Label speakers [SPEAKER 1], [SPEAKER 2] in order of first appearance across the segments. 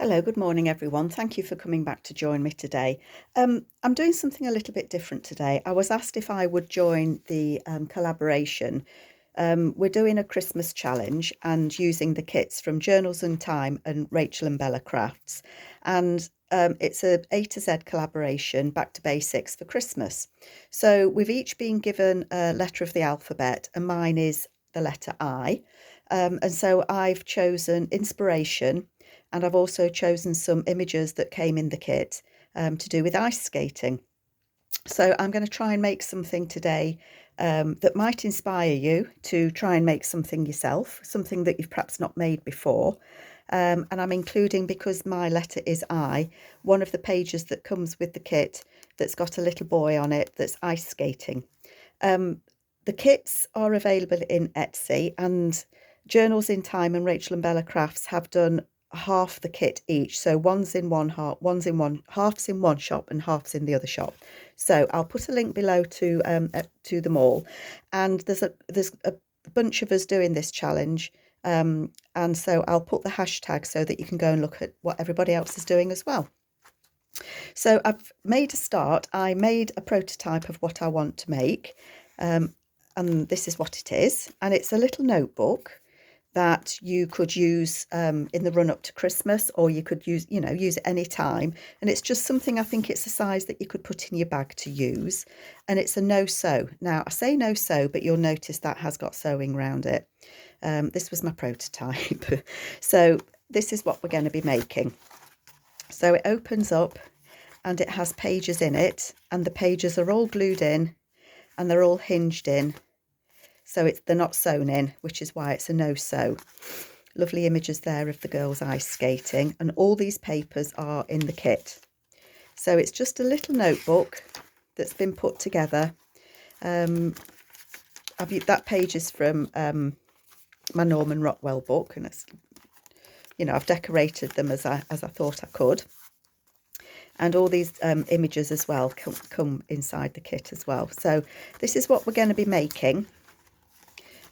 [SPEAKER 1] Hello, good morning everyone. Thank you for coming back to join me today. I'm doing something a little bit different today. I was asked if I would join the collaboration. We're doing a Christmas challenge and using the kits from Journals and Time and Rachel and Bella Crafts. And it's A to Z collaboration, back to basics for Christmas. So we've each been given a letter of the alphabet, and mine is the letter I. And so I've chosen inspiration, and I've also chosen some images that came in the kit to do with ice skating. So I'm going to try and make something today that might inspire you to try and make something yourself, something that you've perhaps not made before. And I'm including, because my letter is I, one of the pages that comes with the kit that's got a little boy on it that's ice skating. The kits are available in Etsy, and Journals in Time and Rachel and Bella Crafts have done half the kit each. So one's in one half, half's in one shop and half's in the other shop. So I'll put a link below to them all. And there's a bunch of us doing this challenge. And so I'll put the hashtag so that you can go and look at what everybody else is doing as well. So I've made a start. I made a prototype of what I want to make. And this is what it is. And it's a little notebook that you could use in the run up to Christmas, or you could use it any time. And it's just something, I think it's a size that you could put in your bag to use. And it's a no sew. Now I say no sew, but you'll notice that has got sewing around it. This was my prototype. So this is what we're going to be making. So it opens up and it has pages in it, and the pages are all glued in and they're all hinged in. So they're not sewn in, which is why it's a no sew. Lovely images there of the girls ice skating, and all these papers are in the kit. So it's just a little notebook that's been put together. That page is from my Norman Rockwell book, and it's, I've decorated them as I thought I could. And all these images as well come inside the kit as well. So this is what we're going to be making.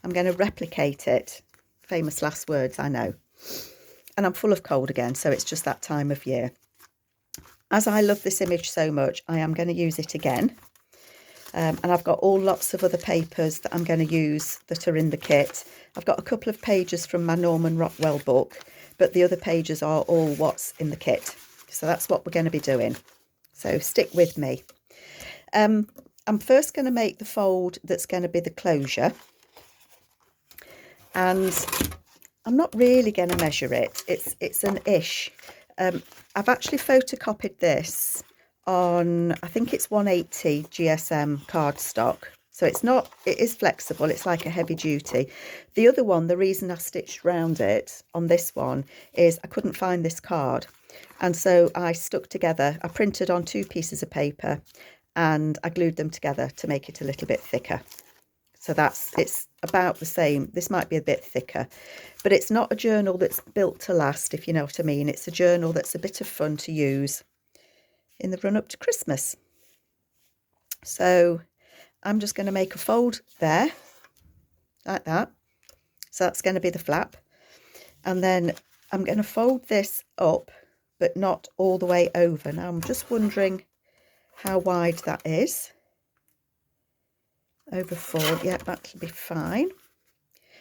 [SPEAKER 1] I'm going to replicate it. Famous last words, I know. And I'm full of cold again, so it's just that time of year. As I love this image so much, I am going to use it again. And I've got lots of other papers that I'm going to use that are in the kit. I've got a couple of pages from my Norman Rockwell book, but the other pages are all what's in the kit. So that's what we're going to be doing. So stick with me. I'm first going to make the fold that's going to be the closure. And I'm not really going to measure it. It's an ish. I've actually photocopied this on, I think it's 180 GSM cardstock. So it is flexible. It's like a heavy duty. The other one, the reason I stitched round it on this one is I couldn't find this card. And so I printed on 2 pieces of paper and I glued them together to make it a little bit thicker. So it's about the same. This might be a bit thicker, but it's not a journal that's built to last, if you know what I mean. It's a journal that's a bit of fun to use in the run up to Christmas. So I'm just going to make a fold there, like that. So that's going to be the flap. And then I'm going to fold this up, but not all the way over. Now I'm just wondering how wide that is. Over 4, yeah, that'll be fine.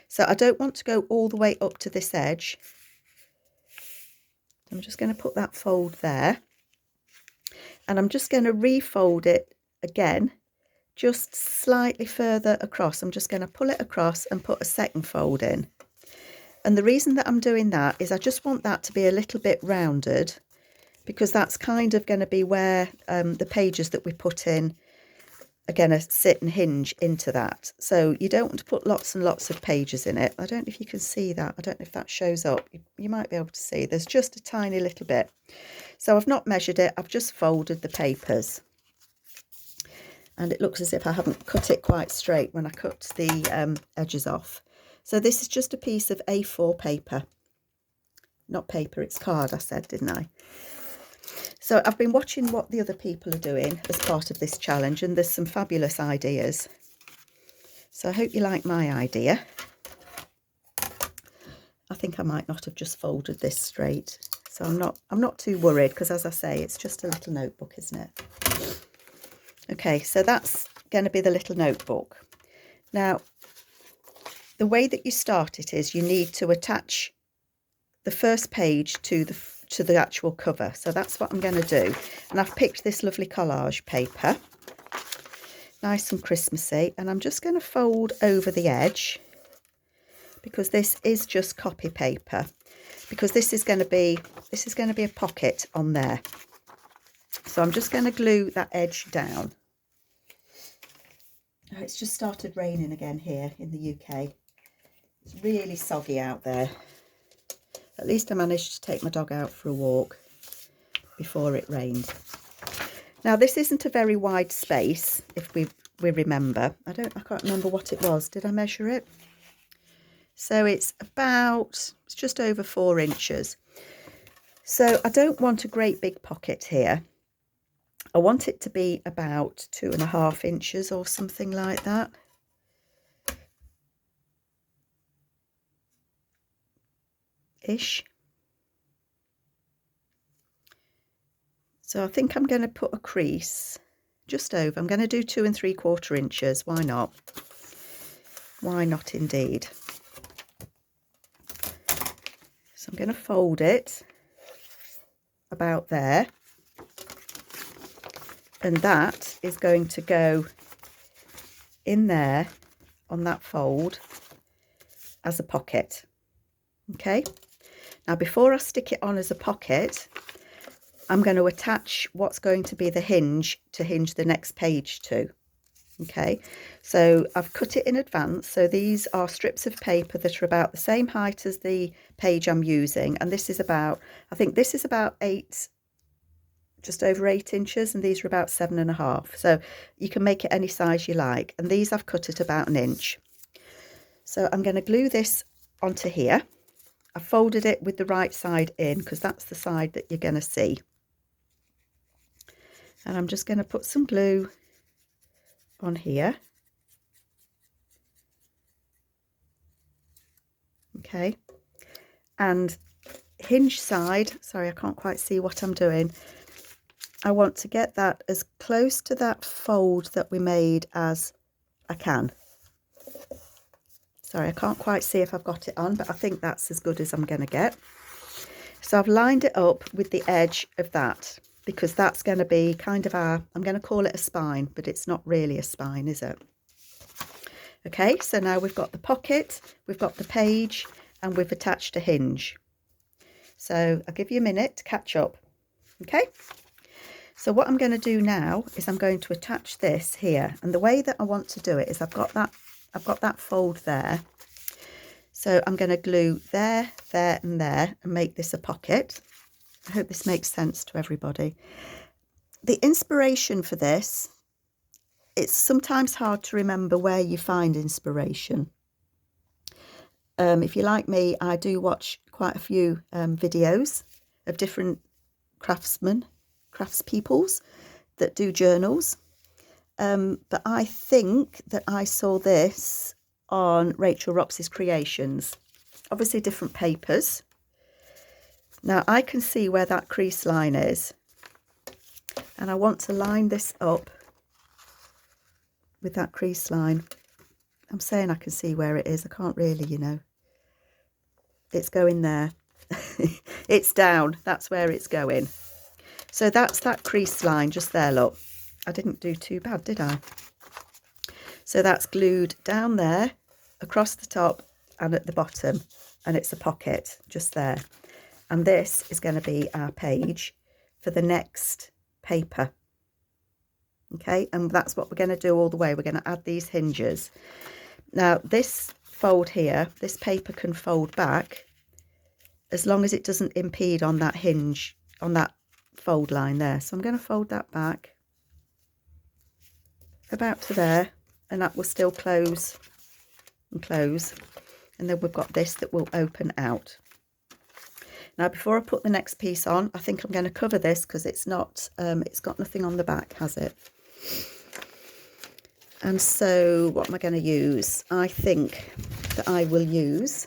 [SPEAKER 1] So I don't want to go all the way up to this edge. I'm just going to put that fold there. And I'm just going to refold it again, just slightly further across. I'm just going to pull it across and put a second fold in. And the reason that I'm doing that is I just want that to be a little bit rounded, because that's kind of going to be where the pages that we put in are going to sit and hinge into that. So you don't want to put lots and lots of pages in it. I don't know if you can see that. I don't know if that shows up. You might be able to see. There's just a tiny little bit. So I've not measured it. I've just folded the papers. And it looks as if I haven't cut it quite straight when I cut the edges off. So this is just a piece of A4 paper. Not paper, it's card, I said, didn't I? So I've been watching what the other people are doing as part of this challenge, and there's some fabulous ideas. So I hope you like my idea. I think I might not have just folded this straight. So I'm not too worried, because as I say, it's just a little notebook, isn't it? Okay, so that's going to be the little notebook. Now, the way that you start it is you need to attach the first page to the actual cover. So that's what I'm going to do. And I've picked this lovely collage paper, nice and Christmassy, and I'm just going to fold over the edge, because this is just copy paper, because this is going to be a pocket on there. So I'm just going to glue that edge down. Oh, it's just started raining again here in the UK. It's really soggy out there. At least I managed to take my dog out for a walk before it rained. Now, this isn't a very wide space, if we remember. I can't remember what it was. Did I measure it? So it's just over 4 inches. So I don't want a great big pocket here. I want it to be about 2.5 inches or something like that. Ish. So I think I'm going to put a crease just over. I'm going to do 2 3/4 inches. Why not? Why not indeed? So I'm going to fold it about there. And that is going to go in there on that fold as a pocket. Okay. Now, before I stick it on as a pocket, I'm going to attach what's going to be the hinge to hinge the next page to. Okay, so I've cut it in advance. So these are strips of paper that are about the same height as the page I'm using. And this is about, I think this is about just over 8 inches, and these are about 7.5. So you can make it any size you like. And these I've cut at about 1 inch. So I'm going to glue this onto here. I've folded it with the right side in, because that's the side that you're going to see. And I'm just going to put some glue on here. Okay. And hinge side, sorry, I can't quite see what I'm doing. I want to get that as close to that fold that we made as I can. Sorry, I can't quite see if I've got it on, but I think that's as good as I'm going to get. So I've lined it up with the edge of that, because that's going to be kind of I'm going to call it a spine, but it's not really a spine, is it? Okay, so now we've got the pocket, we've got the page, and we've attached a hinge. So I'll give you a minute to catch up. Okay, so what I'm going to do now is I'm going to attach this here, and the way that I want to do it is I've got that fold there. So I'm going to glue there, there, and there, and make this a pocket. I hope this makes sense to everybody. The inspiration for this, it's sometimes hard to remember where you find inspiration. If you're like me, I do watch quite a few videos of different craftspeoples that do journals. But I think that I saw this on Rachel Rox's Creations. Obviously different papers. Now I can see where that crease line is, and I want to line this up with that crease line. I'm saying I can see where it is. I can't really, you know. It's going there. It's down. That's where it's going. So that's that crease line just there, look. I didn't do too bad, did I? So that's glued down there, across the top and at the bottom, and it's a pocket just there. And this is going to be our page for the next paper. Okay, and that's what we're going to do all the way. We're going to add these hinges. Now this fold here, this paper can fold back as long as it doesn't impede on that hinge, on that fold line there. So I'm going to fold that back about to there, and that will still close and close. And then we've got this that will open out. Now, before I put the next piece on, I think I'm going to cover this because it's not, it's got nothing on the back, has it? And so what am I going to use? I think that I will use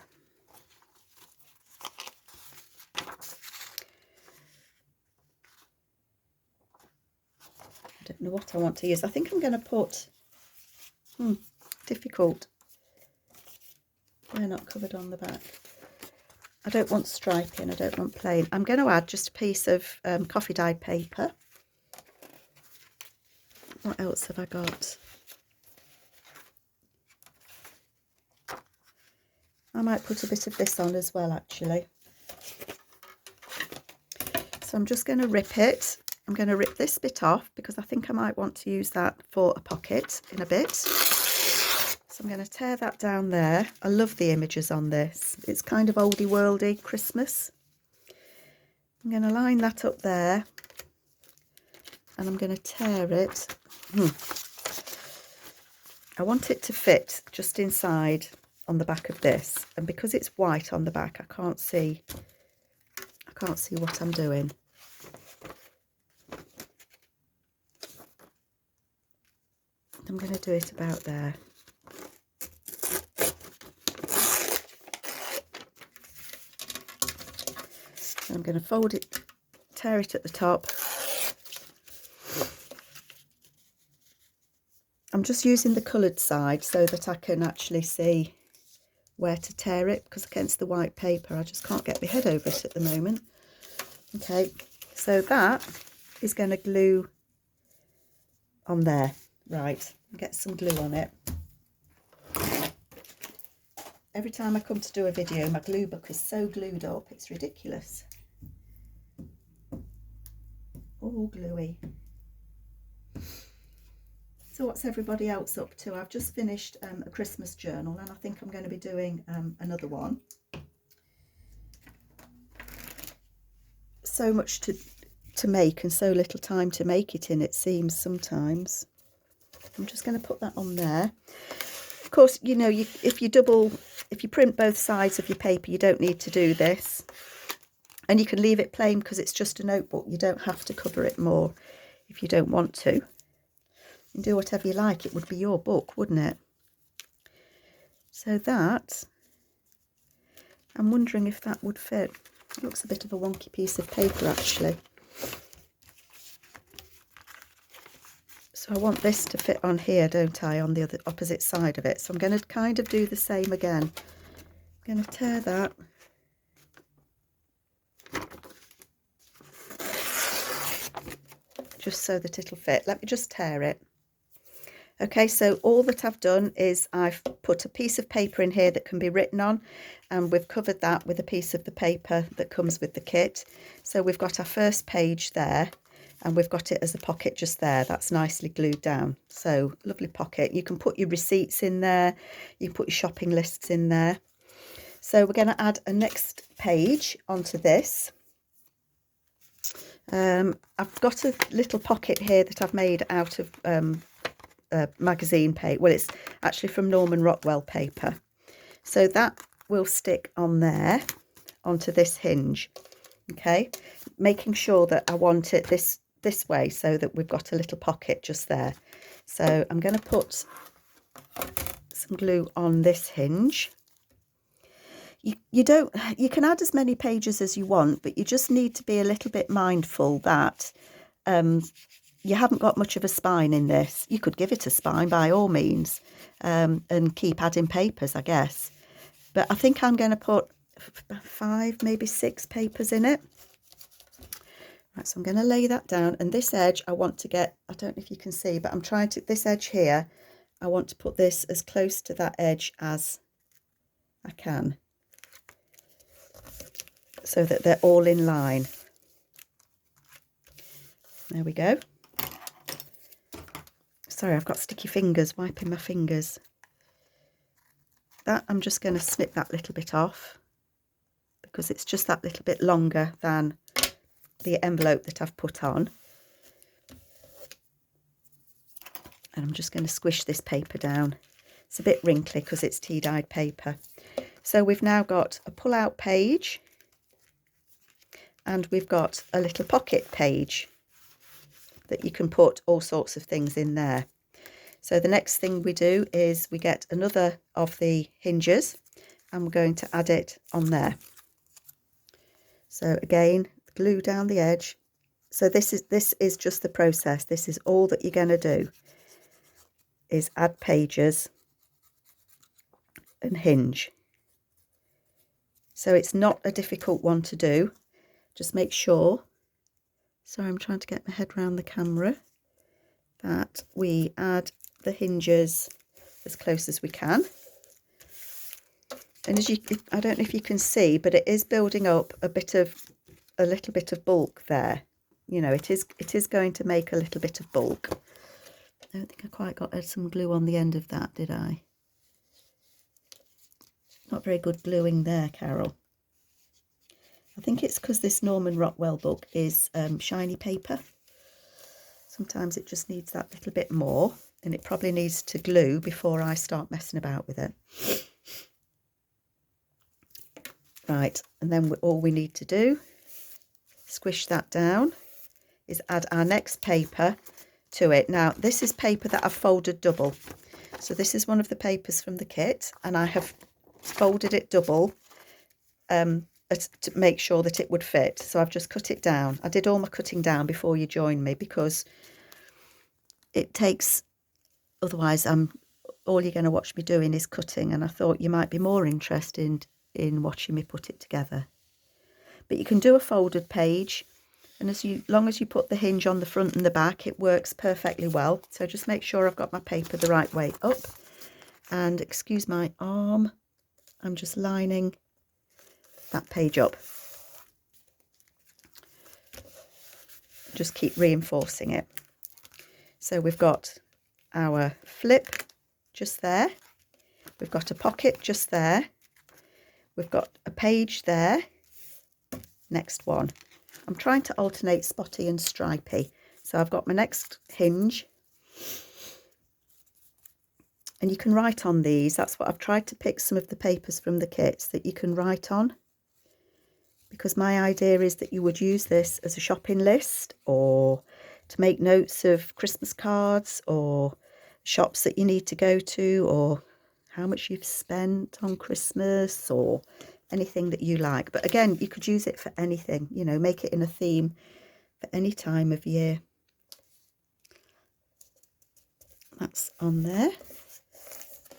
[SPEAKER 1] know what I want to use. I think I'm going to put, difficult. They're not covered on the back. I don't want striping, I don't want plain. I'm going to add just a piece of coffee dyed paper. What else have I got? I might put a bit of this on as well, actually. So I'm just going to rip it. I'm going to rip this bit off because I think I might want to use that for a pocket in a bit. So I'm going to tear that down there. I love the images on this. It's kind of oldie worldy Christmas. I'm going to line that up there and I'm going to tear it. I want it to fit just inside on the back of this, and because it's white on the back I can't see what I'm doing. I'm going to do it about there. I'm going to fold it, tear it at the top. I'm just using the coloured side so that I can actually see where to tear it, because against the white paper I just can't get my head over it at the moment. Okay, so that is going to glue on there. Right, get some glue on it. Every time I come to do a video, my glue book is so glued up, it's ridiculous. All gluey. So what's everybody else up to? I've just finished a Christmas journal, and I think I'm going to be doing another one. So much to make and so little time to make it in, it seems sometimes. I'm just going to put that on there. Of course, you know, if you print both sides of your paper, you don't need to do this. And you can leave it plain because it's just a notebook. You don't have to cover it more if you don't want to. You can do whatever you like. It would be your book, wouldn't it? So that, I'm wondering if that would fit. It looks a bit of a wonky piece of paper, actually. So I want this to fit on here, don't I, on the other opposite side of it. So I'm going to kind of do the same again. I'm going to tear that. Just so that it'll fit. Let me just tear it. Okay, so all that I've done is I've put a piece of paper in here that can be written on, and we've covered that with a piece of the paper that comes with the kit. So we've got our first page there, and we've got it as a pocket just there. That's nicely glued down. So lovely pocket. You can put your receipts in there. You can put your shopping lists in there. So we're going to add a next page onto this. I've got a little pocket here that I've made out of magazine paper. Well, it's actually from Norman Rockwell paper. So that will stick on there, onto this hinge. Okay, making sure that I want it this way so that we've got a little pocket just there. So I'm going to put some glue on this hinge. You can add as many pages as you want, but you just need to be a little bit mindful that you haven't got much of a spine in this. You could give it a spine by all means, and keep adding papers, I guess. But I think I'm going to put 5, maybe 6 papers in it. Right, so I'm going to lay that down, and this edge I want to get, I don't know if you can see, but I'm trying to, this edge here, I want to put this as close to that edge as I can, so that they're all in line. There we go. Sorry, I've got sticky fingers, wiping my fingers. That I'm just going to snip that little bit off because it's just that little bit longer than the envelope that I've put on. And I'm just going to squish this paper down. It's a bit wrinkly because it's tea-dyed paper. So we've now got a pull-out page, and we've got a little pocket page that you can put all sorts of things in there. So the next thing we do is we get another of the hinges, and we're going to add it on there. So again, glue down the edge, So this is just the process. This is all that you're going to do, is add pages and hinge. So it's not a difficult one to do. Just make sure, sorry, I'm trying to get my head around the camera, that we add the hinges as close as we can. And as you, I don't know if you can see, but it is building up a little bit of bulk there. You know, it is going to make a little bit of bulk. I don't think I quite got some glue on the end of that, did I? Not very good gluing there, Carol. I think it's because this Norman Rockwell book is shiny paper. Sometimes it just needs that little bit more, and it probably needs to glue before I start messing about with it. Right, and then all we need to do, squish that down, is add our next paper to it. Now, this is paper that I've folded double. So this is one of the papers from the kit, and I have folded it double to make sure that it would fit. So I've just cut it down. I did all my cutting down before you joined me, because it takes, otherwise all you're going to watch me doing is cutting, and I thought you might be more interested in watching me put it together. But you can do a folded page, and as long as you put the hinge on the front and the back, it works perfectly well. So just make sure I've got my paper the right way up, and excuse my arm, I'm just lining that page up. Just keep reinforcing it. So we've got our flip just there, we've got a pocket just there, we've got a page there. Next one, I'm trying to alternate spotty and stripy. So I've got my next hinge, and you can write on these. That's what I've tried to pick, some of the papers from the kits that you can write on, because my idea is that you would use this as a shopping list, or to make notes of Christmas cards, or shops that you need to go to, or how much you've spent on Christmas, or anything that you like. But again, you could use it for anything, you know, make it in a theme for any time of year. That's on there.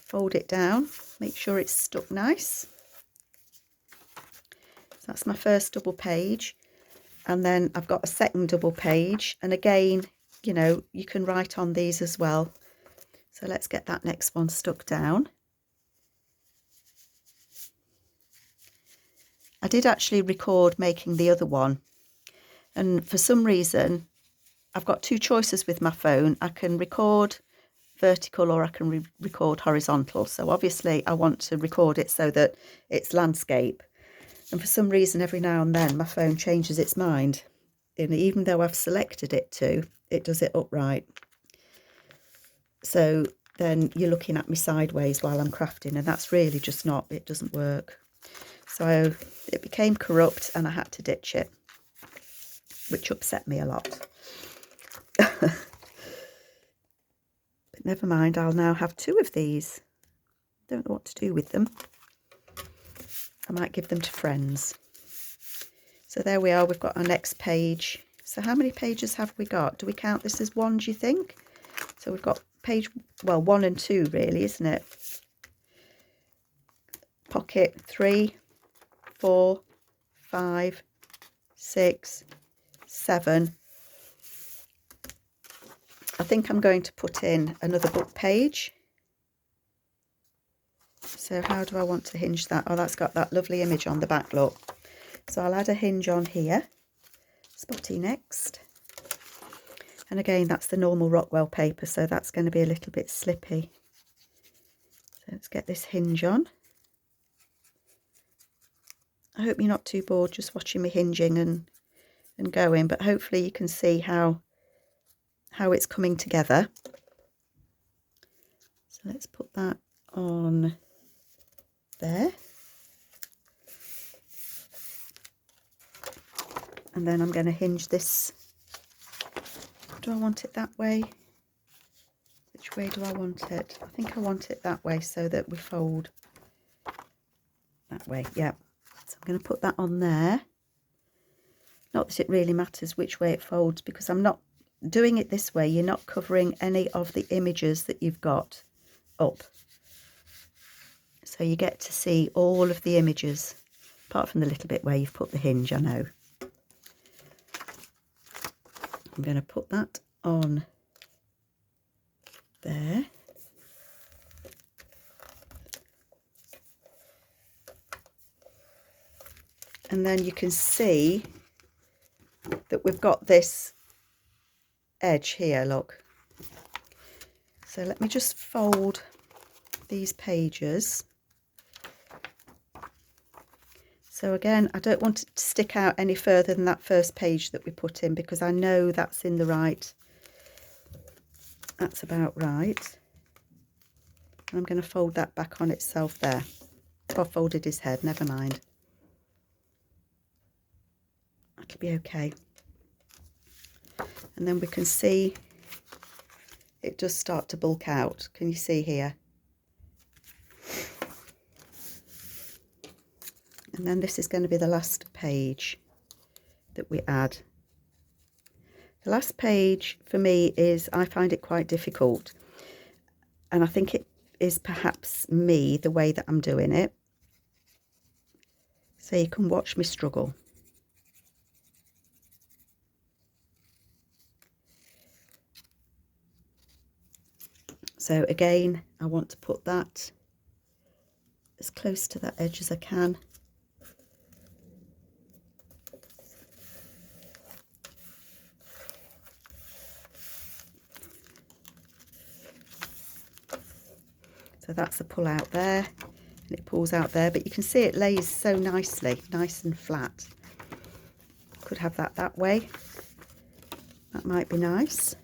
[SPEAKER 1] Fold it down, make sure it's stuck nice. So that's my first double page, and then I've got a second double page, and again, you know, you can write on these as well. So let's get that next one stuck down. I did actually record making the other one, and for some reason I've got two choices with my phone. I can record vertical or I can record horizontal. So obviously I want to record it so that it's landscape, and for some reason every now and then my phone changes its mind, and even though I've selected it to, it does it upright. So then you're looking at me sideways while I'm crafting, and that's really just not, it doesn't work. So it became corrupt and I had to ditch it, which upset me a lot. But never mind, I'll now have two of these. Don't know what to do with them. I might give them to friends. So there we are, we've got our next page. So how many pages have we got? Do we count this as one, do you think? So we've got page, well, 1 and 2 really, isn't it? Pocket 3, 4, 5, 6, 7. I think I'm going to put in another book page. So how do I want to hinge that? Oh, that's got that lovely image on the back, look. So I'll add a hinge on here. Spotty next. And again, that's the normal Rockwell paper, so that's going to be a little bit slippy. So let's get this hinge on. I hope you're not too bored just watching me hinging and going, but hopefully you can see how it's coming together. So let's put that on there. And then I'm going to hinge this. Do I want it that way? Which way do I want it? I think I want it that way so that we fold that way. Yeah. So I'm going to put that on there. Not that it really matters which way it folds, because I'm not doing it this way. You're not covering any of the images that you've got up. So you get to see all of the images, apart from the little bit where you've put the hinge, I know. I'm going to put that on there. And then you can see that we've got this edge here, look. So let me just fold these pages. So again, I don't want it to stick out any further than that first page that we put in, because I know that's in the right. That's about right. And I'm going to fold that back on itself there. Oh, I folded his head, never mind. That'll be okay. And then we can see it does start to bulk out. Can you see here? And then this is going to be the last page that we add. The last page for me is, I find it quite difficult. And I think it is perhaps me, the way that I'm doing it. So you can watch me struggle. So again, I want to put that as close to that edge as I can. So that's the pull out there, and it pulls out there, but you can see it lays so nicely, nice and flat. Could have that way. That might be nice,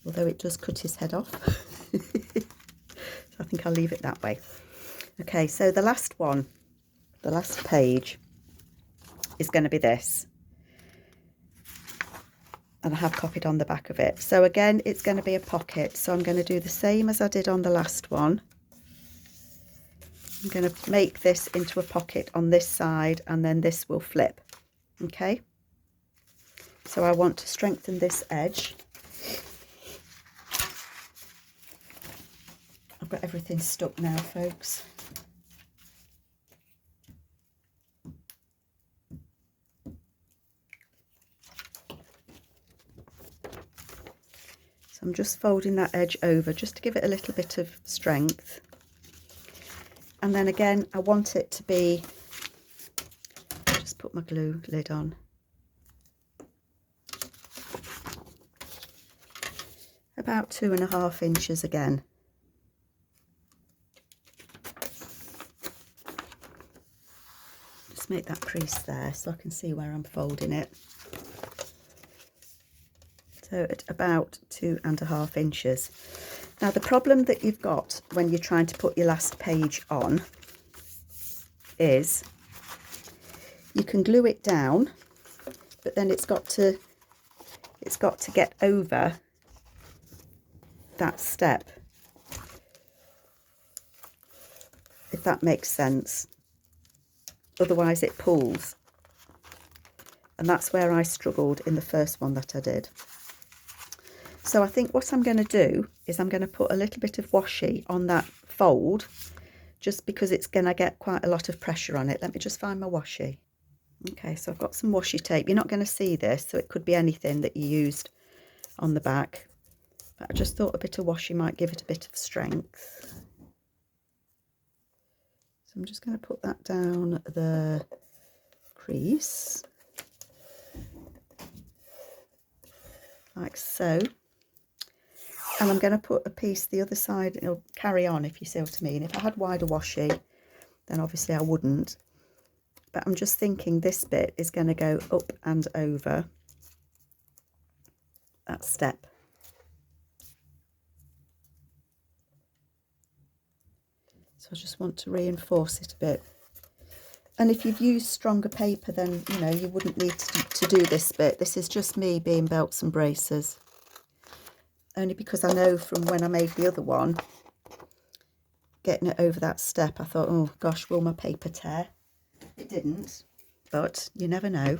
[SPEAKER 1] although it does cut his head off. So I think I'll leave it that way. Okay, so the last one, the last page is going to be this. And I have copied on the back of it. So again, it's going to be a pocket. So I'm going to do the same as I did on the last one. I'm going to make this into a pocket on this side, and then this will flip. Okay. So I want to strengthen this edge. I've got everything stuck now, folks. So I'm just folding that edge over just to give it a little bit of strength. And then again, I want it to be, just put my glue lid on. About 2.5 inches again. Just make that crease there so I can see where I'm folding it. So at about 2.5 inches. Now the problem that you've got when you're trying to put your last page on is you can glue it down, but then it's got to get over that step, if that makes sense. Otherwise it pulls, and that's where I struggled in the first one that I did. So I think what I'm going to do is I'm going to put a little bit of washi on that fold, just because it's going to get quite a lot of pressure on it. Let me just find my washi. Okay, so I've got some washi tape. You're not going to see this, so it could be anything that you used on the back. But I just thought a bit of washi might give it a bit of strength. So I'm just going to put that down the crease, like so. And I'm going to put a piece the other side. It'll carry on, if you see what I mean. If I had wider washi, then obviously I wouldn't. But I'm just thinking this bit is going to go up and over that step. So I just want to reinforce it a bit. And if you've used stronger paper, then, you know, you wouldn't need to do this bit. This is just me being belts and braces. Only because I know from when I made the other one, getting it over that step, I thought, oh gosh, will my paper tear? It didn't, but you never know.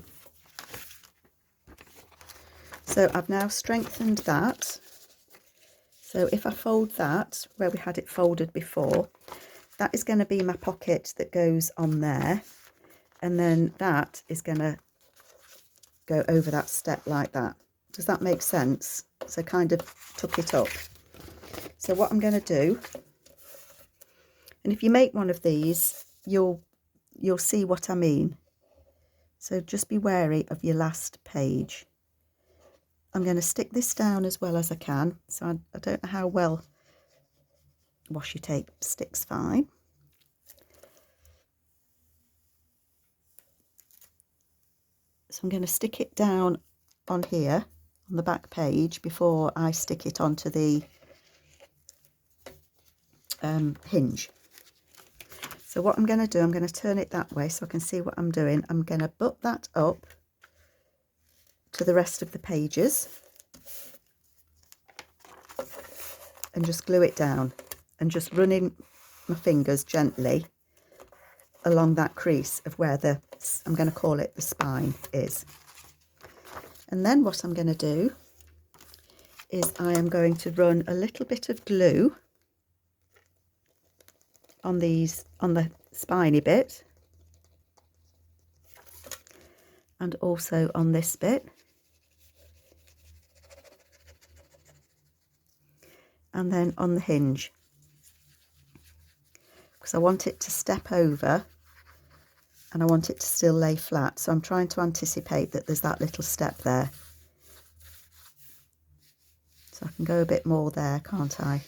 [SPEAKER 1] So I've now strengthened that. So if I fold that where we had it folded before, that is going to be my pocket that goes on there, and then that is going to go over that step like that. Does that make sense? So kind of tuck it up. So what I'm going to do, and if you make one of these, you'll see what I mean. So just be wary of your last page. I'm going to stick this down as well as I can. So I don't know how well washi tape sticks fine. So I'm going to stick it down on here on the back page before I stick it onto the hinge. So what I'm going to do, I'm going to turn it that way so I can see what I'm doing. I'm going to butt that up to the rest of the pages and just glue it down, and just running my fingers gently along that crease of where the, I'm going to call it the spine is. And then what I'm going to do is I am going to run a little bit of glue on these, on the spiny bit, and also on this bit, and then on the hinge, because I want it to step over and I want it to still lay flat. So I'm trying to anticipate that there's that little step there. So I can go a bit more there, can't I?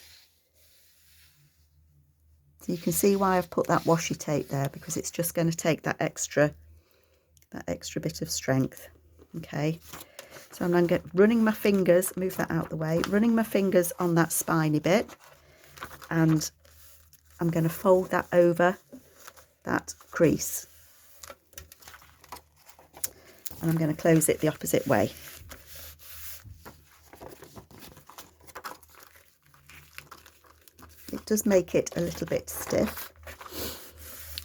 [SPEAKER 1] So you can see why I've put that washi tape there, because it's just going to take that extra bit of strength. Okay, so I'm then running my fingers, move that out the way, running my fingers on that spiny bit, and I'm going to fold that over that crease, and I'm going to close it the opposite way. It does make it a little bit stiff,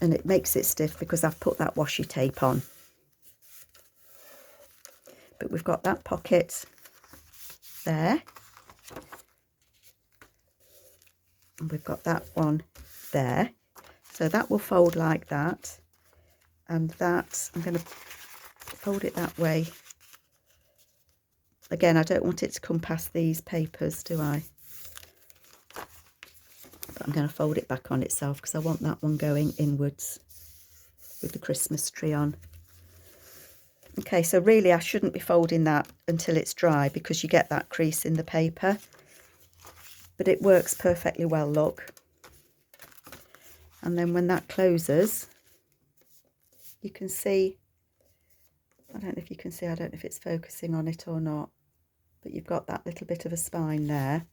[SPEAKER 1] and it makes it stiff because I've put that washi tape on. But we've got that pocket there, and we've got that one there. So that will fold like that, and that, I'm going to fold it that way. Again, I don't want it to come past these papers, do I? But I'm going to fold it back on itself because I want that one going inwards with the Christmas tree on. Okay, so really I shouldn't be folding that until it's dry, because you get that crease in the paper. But it works perfectly well, look. And then when that closes, you can see, I don't know if you can see, I don't know if it's focusing on it or not, but you've got that little bit of a spine there.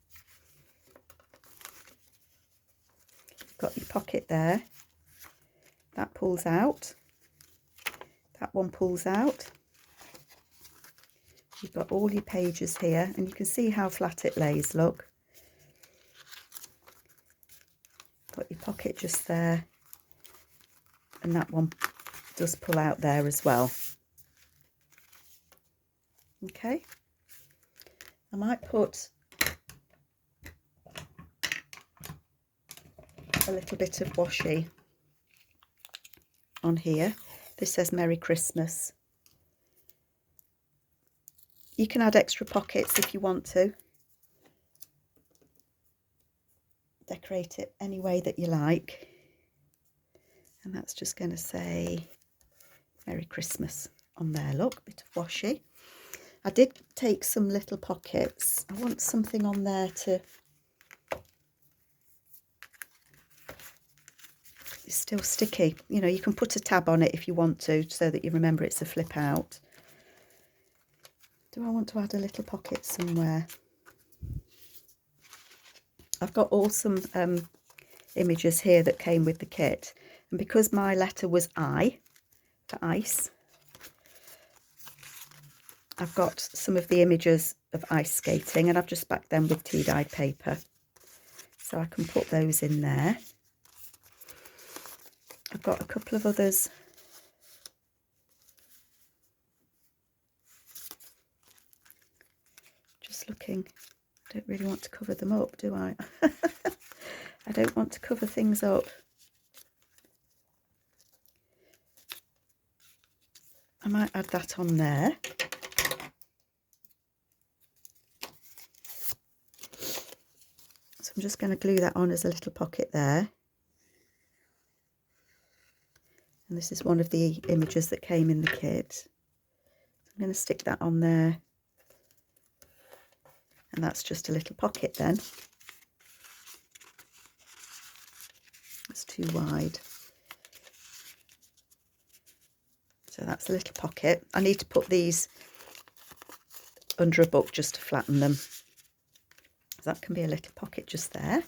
[SPEAKER 1] You've got your pocket there. That pulls out. That one pulls out. You've got all your pages here, and you can see how flat it lays, look. Got your pocket just there, and that one does pull out there as well. Okay, I might put a little bit of washi on here. This says Merry Christmas. You can add extra pockets if you want to. Decorate it any way that you like. And that's just going to say Merry Christmas on there. Look, bit of washi. I did take some little pockets. I want something on there to... It's still sticky. You know, you can put a tab on it if you want to, so that you remember it's a flip out. Do I want to add a little pocket somewhere? I've got awesome images here that came with the kit. And because my letter was I, for ice, I've got some of the images of ice skating, and I've just backed them with tea-dyed paper. So I can put those in there. I've got a couple of others. looking. I don't really want to cover them up, do I? I don't want to cover things up. I might add that on there. So I'm just going to glue that on as a little pocket there. And this is one of the images that came in the kit. So I'm going to stick that on there. And that's just a little pocket then. It's too wide. So that's a little pocket. I need to put these under a book just to flatten them. So that can be a little pocket just there.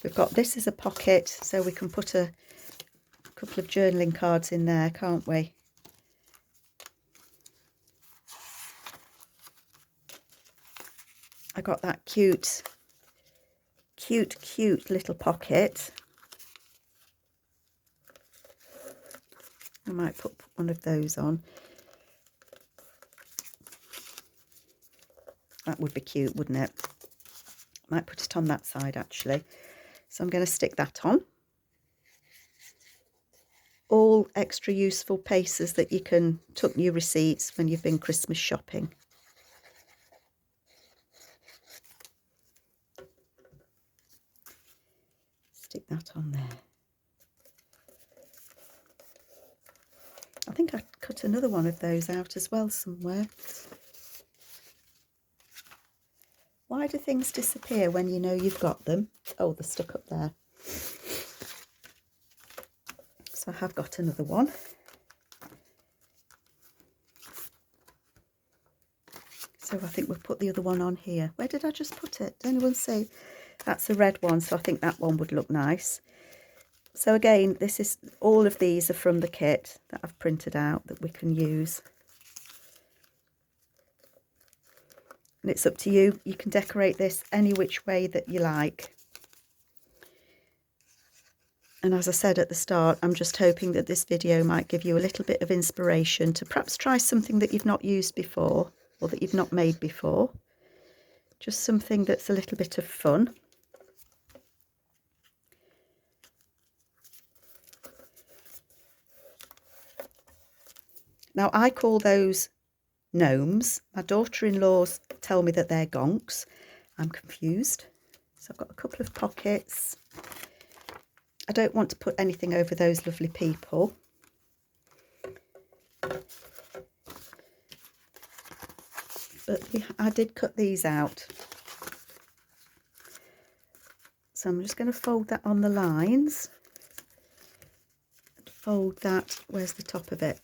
[SPEAKER 1] We've got this as a pocket, so we can put a couple of journaling cards in there, can't we? I got that cute little pocket. I might put one of those on. That would be cute, wouldn't it? Might put it on that side actually. So I'm going to stick that on. All extra useful places that you can tuck your receipts when you've been Christmas shopping. Stick that on there. I think I cut another one of those out as well somewhere. Why do things disappear when you know you've got them? Oh, they're stuck up there. So I have got another one. So I think we'll put the other one on here. Where did I just put it? Did anyone see? That's a red one, so I think that one would look nice. So again, this is, all of these are from the kit that I've printed out that we can use. And it's up to you. You can decorate this any which way that you like. And as I said at the start, I'm just hoping that this video might give you a little bit of inspiration to perhaps try something that you've not used before or that you've not made before. Just something that's a little bit of fun. Now, I call those gnomes. My daughter-in-laws tell me that they're gonks. I'm confused. So I've got a couple of pockets. I don't want to put anything over those lovely people. But I did cut these out. So I'm just going to fold that on the lines. Fold that, where's the top of it?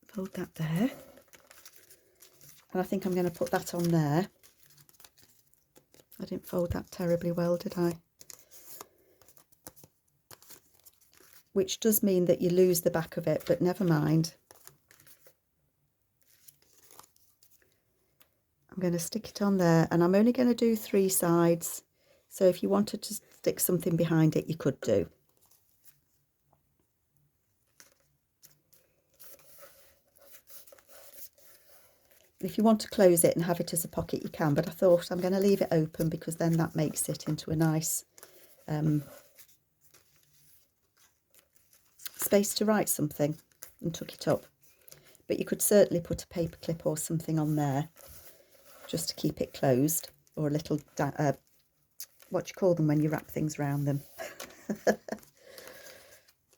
[SPEAKER 1] Fold that there. And I think I'm going to put that on there. I didn't fold that terribly well, did I? Which does mean that you lose the back of it, but never mind. I'm going to stick it on there, and I'm only going to do 3 sides. So if you wanted to stick something behind it, you could do. If you want to close it and have it as a pocket, you can, but I thought I'm going to leave it open because then that makes it into a nice space to write something and tuck it up. But you could certainly put a paper clip or something on there just to keep it closed, or a little, what do you call them when you wrap things around them?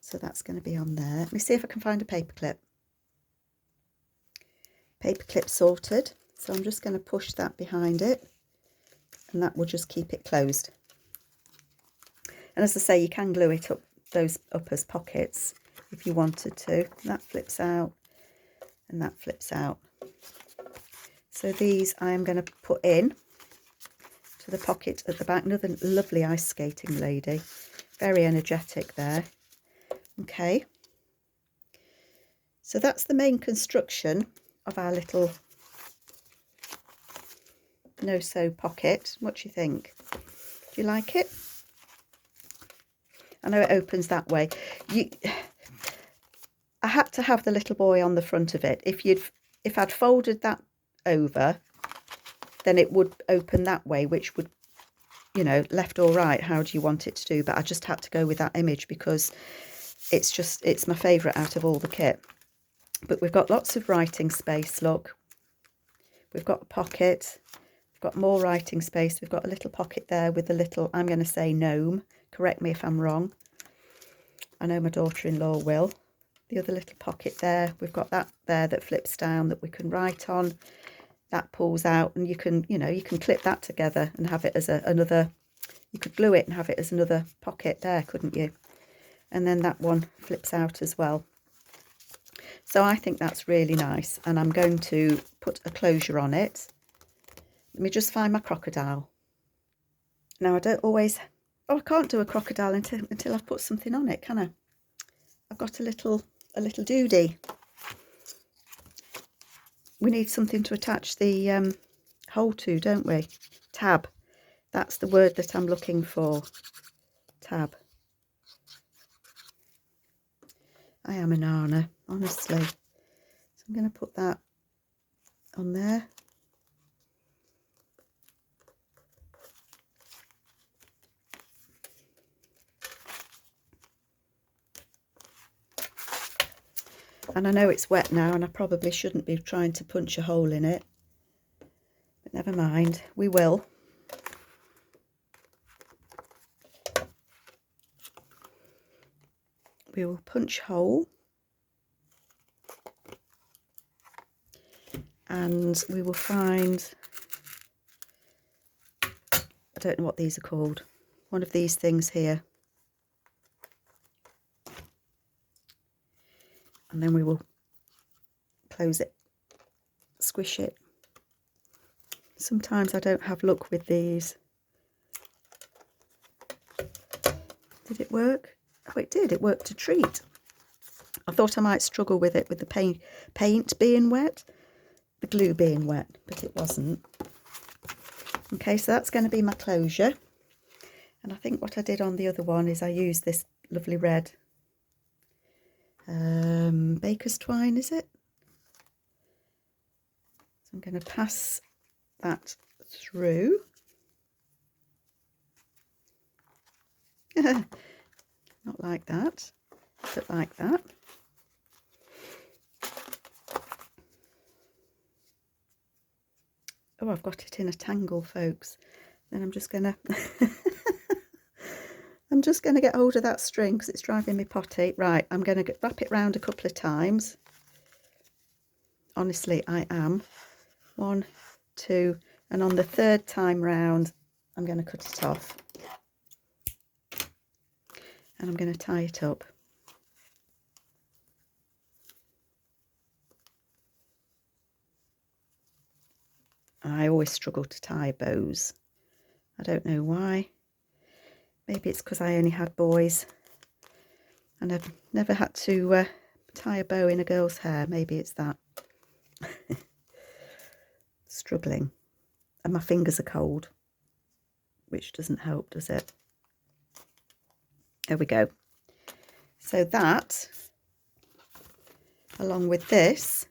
[SPEAKER 1] So that's going to be on there. Let me see if I can find a paper clip. Paper clip sorted. So I'm just going to push that behind it, and that will just keep it closed. And as I say, you can glue it up, those up as pockets if you wanted to. That flips out and that flips out. So these I am going to put in to the pocket at the back. Another lovely ice skating lady, very energetic there. Okay, so that's the main construction of our little no-sew pocket. What do you think? Do you like it? I know it opens that way. I had to have the little boy on the front of it. If I'd folded that over, then it would open that way, which would, you know, left or right, how do you want it to do? But I just had to go with that image because it's my favourite out of all the kit. But we've got lots of writing space, look. We've got a pocket. We've got more writing space. We've got a little pocket there with a little, I'm going to say gnome. Correct me if I'm wrong. I know my daughter-in-law will. The other little pocket there. We've got that there that flips down that we can write on. That pulls out, and you can, you know, you can clip that together and have it as another, you could glue it and have it as another pocket there, couldn't you? And then that one flips out as well. So I think that's really nice, and I'm going to put a closure on it. Let me just find my crocodile. Now I don't always, I can't do a crocodile until I've put something on it, can I? I've got a little doody. We need something to attach the hole to, don't we? Tab. That's the word that I'm looking for. Tab. I am a nana, honestly. So I'm going to put that on there. And I know it's wet now, and I probably shouldn't be trying to punch a hole in it. But never mind, we will. We will punch hole. And we will find, I don't know what these are called, one of these things here. And then we will close it, squish it. Sometimes I don't have luck with these. Did it work? Oh, it did. It worked a treat. I thought I might struggle with it with the paint being wet, the glue being wet, but it wasn't. Okay, so that's going to be my closure. And I think what I did on the other one is I used this lovely red baker's twine, is it? So I'm going to pass that through. Not like that, but like that. Oh, I've got it in a tangle, folks. Then I'm just gonna I'm just gonna get hold of that string because it's driving me potty. Right, I'm gonna wrap it round a couple of times. Honestly, I am. 1, 2, and on the third time round, I'm going to cut it off. And I'm going to tie it up. I always struggle to tie bows. I don't know why. Maybe it's because I only had boys and I've never had to tie a bow in a girl's hair. Maybe it's that. Struggling. And my fingers are cold, which doesn't help, does it? There we go. So that, along with this,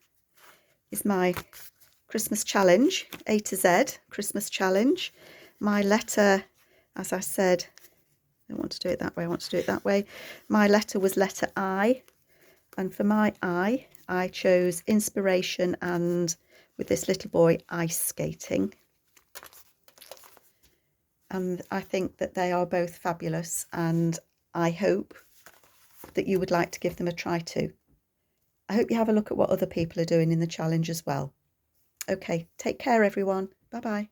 [SPEAKER 1] is my Christmas challenge, A to Z Christmas challenge. My letter, as I said, I don't want to do it that way, I want to do it that way. My letter was letter I, and for my I chose inspiration and with this little boy ice skating. And I think that they are both fabulous, and I hope that you would like to give them a try too. I hope you have a look at what other people are doing in the challenge as well. Okay, take care everyone. Bye bye.